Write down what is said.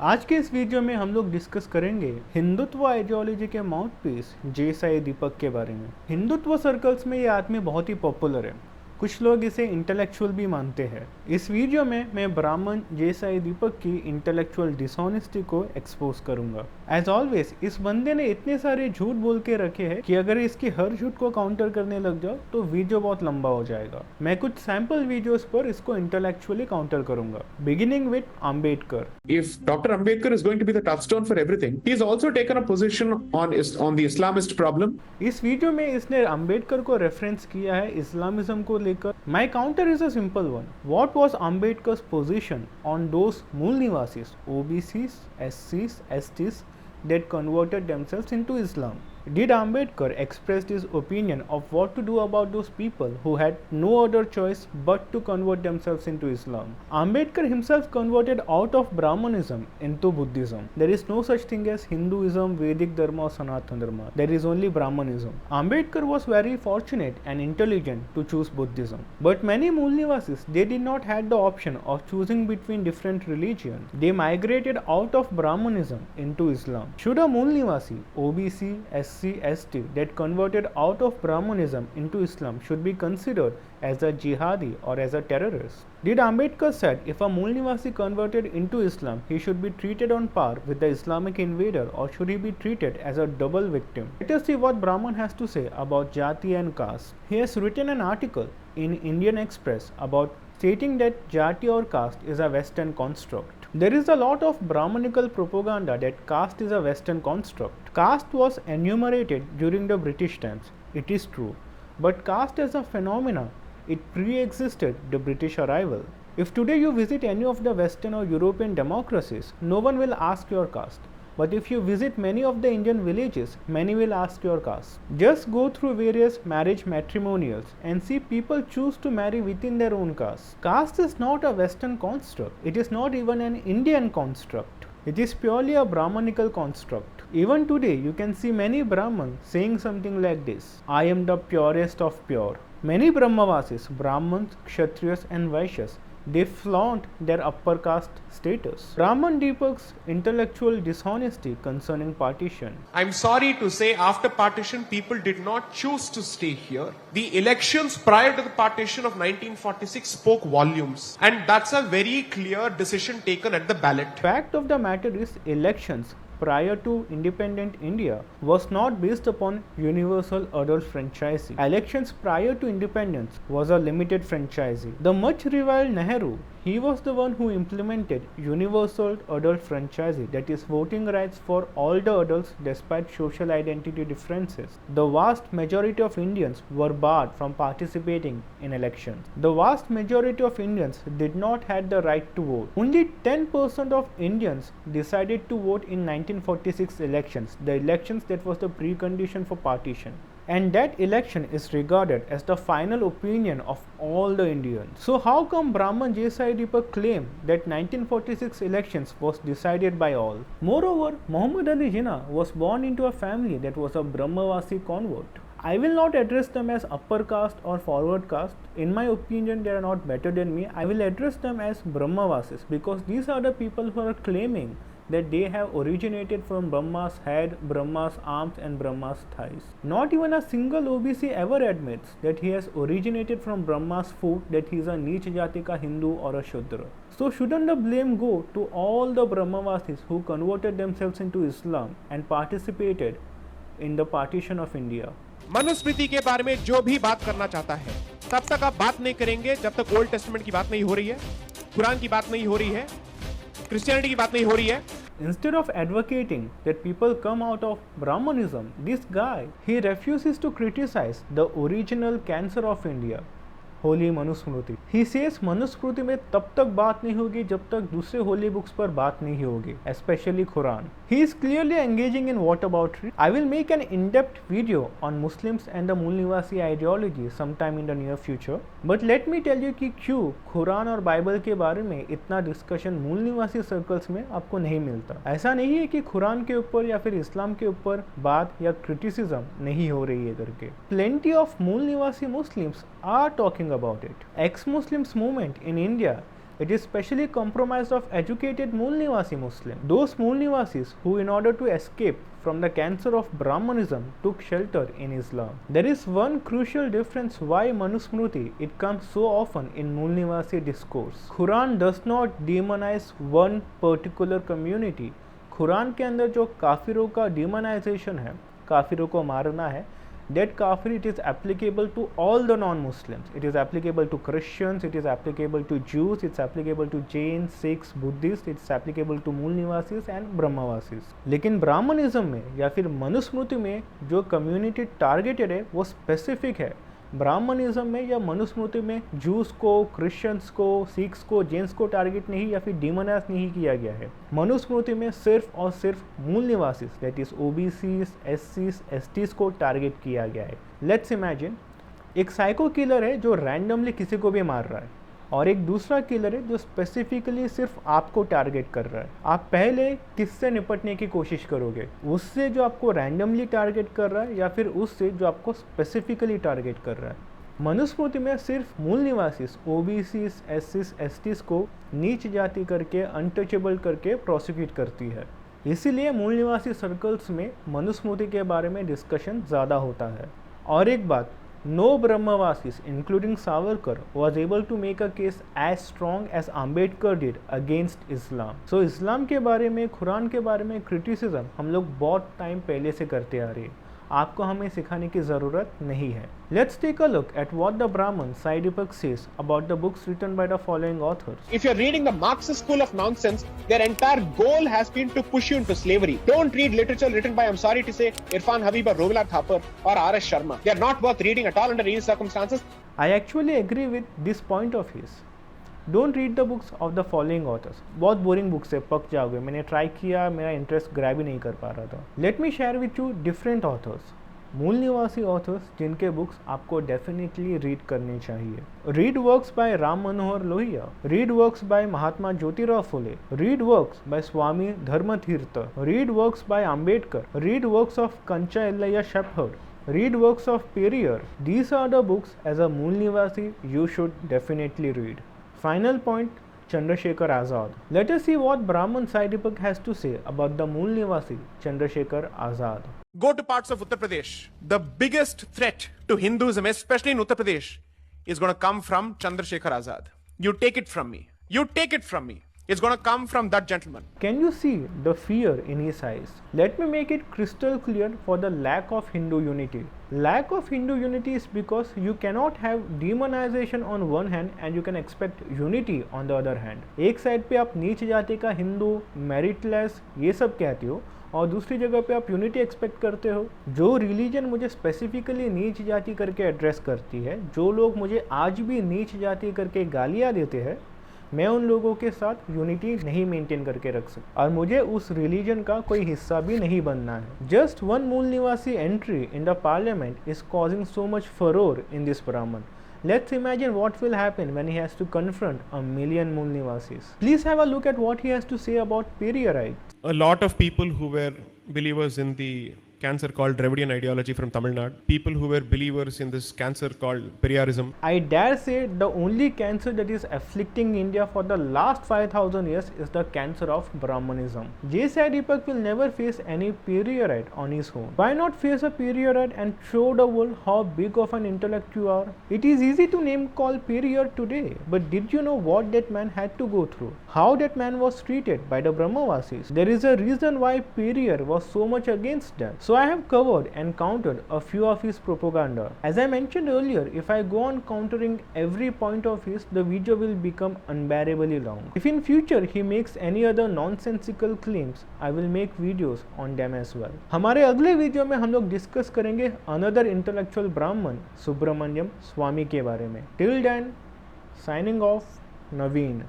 आज के इस वीडियो में हम लोग डिस्कस करेंगे हिंदुत्व आइडियोलॉजी के माउथपीस जे साई दीपक के बारे में। हिंदुत्व सर्कल्स में ये आदमी बहुत ही पॉपुलर है, कुछ लोग इसे इंटेलेक्चुअल भी मानते हैं। इस वीडियो में मैं ब्राह्मण जे साई दीपक की इंटेलेक्चुअल डिसऑनेस्टी को एक्सपोज करूंगा। एज ऑलवेज इस बंदे ने इतने सारे झूठ बोल के रखे हैं कि अगर इसकी हर झूठ को काउंटर करने लग जाओ तो वीडियो बहुत लंबा हो जाएगा। मैं कुछ सैंपल वीडियोस पर इसको इंटेलेक्चुअली काउंटर करूंगा, beginning with Ambedkar. If Dr. Ambedkar is going to be the touchstone for everything, he's also taken a position on the Islamist problem. इस वीडियो में इसने अंबेडकर को रेफरेंस किया है इस्लामिज्म को लेकर। My counter is a simple one. What was Ambedkar's position on those मूल निवासीज, ओबीसीज, एससीज, STs that converted themselves into Islam? Did Ambedkar express his opinion of what to do about those people who had no other choice but to convert themselves into Islam? Ambedkar himself converted out of Brahmanism into Buddhism. There is no such thing as Hinduism, Vedic Dharma or Sanatana Dharma. There is only Brahmanism. Ambedkar was very fortunate and intelligent to choose Buddhism. But many Mool Nivasis, they did not have the option of choosing between different religions. They migrated out of Brahmanism into Islam. Should a Mool Nivasi, OBC, SC, ST that converted out of Brahmanism into Islam should be considered as a jihadi or as a terrorist? Did Ambedkar said if a Mool Nivasi converted into Islam, he should be treated on par with the Islamic invader, or should he be treated as a double victim? Let us see what Brahman has to say about Jati and caste. He has written an article in Indian Express about stating that Jati or caste is a Western construct. There is a lot of Brahmanical propaganda that caste is a Western construct. Caste was enumerated during the British times, it is true, but caste as a phenomenon, it pre-existed the British arrival. If today you visit any of the Western or European democracies, no one will ask your caste. But if you visit many of the Indian villages, many will ask your caste. Just go through various marriage matrimonials and see people choose to marry within their own caste. Caste is not a Western construct. It is not even an Indian construct. It is purely a Brahmanical construct. Even today, you can see many Brahmins saying something like this: I am the purest of pure. Many Brahmavasis, Brahmins, Kshatriyas and Vaishyas, they flaunt their upper caste status. Brahman Deepak's intellectual dishonesty concerning partition. I'm sorry to say, after partition, people did not choose to stay here. The elections prior to the partition of 1946 spoke volumes, and that's a very clear decision taken at the ballot. Fact of the matter is, elections prior to independent India was not based upon universal adult franchisee. Elections prior to independence was a limited franchisee. The much reviled Nehru, he was the one who implemented universal adult franchisee, that is voting rights for all the adults despite social identity differences. The vast majority of Indians were barred from participating in elections. The vast majority of Indians did not have the right to vote. Only 10% of Indians decided to vote in 1946 elections, the elections that was the precondition for partition. And that election is regarded as the final opinion of all the Indians. So how come Brahman J. Sai Deepak claimed that 1946 elections was decided by all? Moreover, Muhammad Ali Jinnah was born into a family that was a Brahmavasi convert. I will not address them as upper caste or forward caste. In my opinion, they are not better than me. I will address them as Brahmavasis, because these are the people who are claiming that they have originated from Brahma's head, Brahma's arms and Brahma's thighs. Not even a single OBC ever admits that he has originated from Brahma's foot, that he is a Neech Jati ka Hindu or a Shudra. So shouldn't the blame go to all the Brahmavasis who converted themselves into Islam and participated in the partition of India? Manusmriti के बारे में जो भी बात करना चाहता है, तब तक आप बात नहीं करेंगे जब तक ओल्ड टेस्टमेंट की बात नहीं हो रही है, कुरान की बात नहीं हो रही है, क्रिश्चियनिटी की बात नहीं हो रही है. Instead of advocating that people come out of Brahmanism, this guy, he refuses to criticize the original cancer of India, Holi Manusmriti. He says Manusmriti में तब तक बात नहीं होगी जब तक दूसरे होली बुक्स पर बात नहीं होगी, specially Quran. He is clearly engaging in whataboutery. I will make an in-depth video on Muslims and the Mool Nivasi ideology sometime in the near future. But let me tell you कि क्यों कुरान और Bible के बारे में इतना discussion मूल निवासी circles में आपको नहीं मिलता. ऐसा नहीं है कि कुरान के ऊपर या फिर इस्लाम के ऊपर बात या क्रिटिसिज्म नहीं हो रही है करके. Plenty of मूल निवासी Muslims are talking about it. Ex-Muslims movement in India, It is specially comprised of educated Mool Nivasi Muslims. Those Mool Nivasis who, in order to escape from the cancer of Brahmanism, took shelter in Islam. There is one crucial difference why Manusmriti it comes so often in Mool Nivasi discourse. Quran does not demonize one particular community. Quran के अंदर जो काफिरों का डिमोनाइजेशन है, काफिरों को मारना है, that kafir it is applicable to all the non-Muslims. It is applicable to Christians, it is applicable to Jews, it's applicable to Jains, Sikhs, Buddhists, it's applicable to मूल निवासीज एंड ब्रह्मवासीज. लेकिन ब्राह्मणिज्म में या फिर मनुस्मृति में जो कम्युनिटी टारगेटेड है वो specific है. ब्राह्मणिज्म में या मनुस्मृति में जूस को, क्रिश्चियंस को, सिख्स को, जैन्स को टारगेट नहीं या फिर डिमोनाइज नहीं किया गया है. मनुस्मृति में सिर्फ और सिर्फ मूल निवासी दैट इज ओबीसीज, एससीज, एसटीज को टारगेट किया गया है. लेट्स इमेजिन एक साइको किलर है जो रैंडमली किसी को भी मार रहा है और एक दूसरा किलर है जो स्पेसिफिकली सिर्फ आपको टारगेट कर रहा है. आप पहले किससे निपटने की कोशिश करोगे? उससे जो आपको रैंडमली टारगेट कर रहा है या फिर उससे जो आपको स्पेसिफिकली टारगेट कर रहा है? मनुस्मृति में सिर्फ मूल निवासी ओबीसीज, एससीज, एसटीज को नीच जाति करके, अनटचेबल करके प्रोसिक्यूट करती है. इसीलिए मूल निवासी सर्कल्स में मनुस्मृति के बारे में डिस्कशन ज़्यादा होता है. और एक बात, no Brahmavasis, including Savarkar, was able to make a case as strong as Ambedkar did against Islam. So Islam के बारे में, कुरान के बारे में criticism हम लोग बहुत टाइम पहले से करते आ रहे हैं. आपको हमें सिखाने की ज़रूरत नहीं है. Let's take a look at what the Brahman Sai Deepak says about the books written by the following authors. If you're reading the Marxist school of nonsense, their entire goal has been to push you into slavery. Don't read literature written by, I'm sorry to say, Irfan Habib or Rovilat Thapar or R.S. Sharma. They are not worth reading at all under any circumstances. I actually agree with this point of his. Don't read the books of the following authors. बहुत boring books है, पक जाओगे. मैंने try किया, मेरा interest grab ही नहीं कर पा रहा था. Let me share with you different authors, मूल निवासी ऑथर्स जिनके बुक्स आपको डेफिनेटली रीड करनी चाहिए. Read works by Ram Manohar Lohia, read works by Mahatma Jyotirao Phule, read works by Swami Dharmatirtha, read works by Ambedkar, read works of Kancha Ilaiah Shepherd, read works of Periyar. These are the books as a Mool Nivasi you should definitely read. Final point, Chandrasekhar Azad. Let us see what Brahman Sai Deepak has to say about the Mool Nivasi Chandrasekhar Azad. Go to parts of Uttar Pradesh. The biggest threat to Hinduism, especially in Uttar Pradesh, is going to come from Chandrasekhar Azad. You take it from me. You take it from me. It's going to come from that gentleman. Can you see the fear in his eyes? Let me make it crystal clear for the lack of Hindu unity. Lack of Hindu unity is because you cannot have demonization on one hand and you can expect unity on the other hand. एक side पे आप नीच जाति का हिंदू, मेरिटलेस ये सब कहते हो और दूसरी जगह पे आप यूनिटी एक्सपेक्ट करते हो. जो रिलीजन मुझे स्पेसिफिकली नीच जाति करके एड्रेस करती है, जो लोग मुझे आज भी नीच जाति करके गालियाँ देते हैं, मैं उन लोगों के साथ यूनिटी नहीं मेंटेन करके रख सकता और मुझे उस रिलीजन का कोई हिस्सा भी नहीं बनना है. Just one mool nivasi entry in the parliament is causing so much furore in this Brahmin. Let's imagine what will happen when he has to confront a million Mool Nivasis. Please have a look at what he has to say about Periyarites. A lot of people who were believers in the cancer called Dravidian ideology from Tamil Nadu, people who were believers in this cancer called Periyarism. I dare say the only cancer that is afflicting India for the last 5,000 years is the cancer of Brahmanism. J. Sai Deepak will never face any Periyarite on his own. Why not face a Periyarite and show the world how big of an intellect you are? It is easy to name call Periyar today, but did you know what that man had to go through? How that man was treated by the Brahmavasis? There is a reason why Periyar was so much against that. So I have covered and countered a few of his propaganda. As I mentioned earlier, if I go on countering every point of his, the video will become unbearably long. If in future he makes any other nonsensical claims, I will make videos on them as well. हमारे अगले video में हम लोग discuss करेंगे another intellectual ब्राह्मण सुब्रमण्यम स्वामी के बारे में. Till then, signing off, Naveen.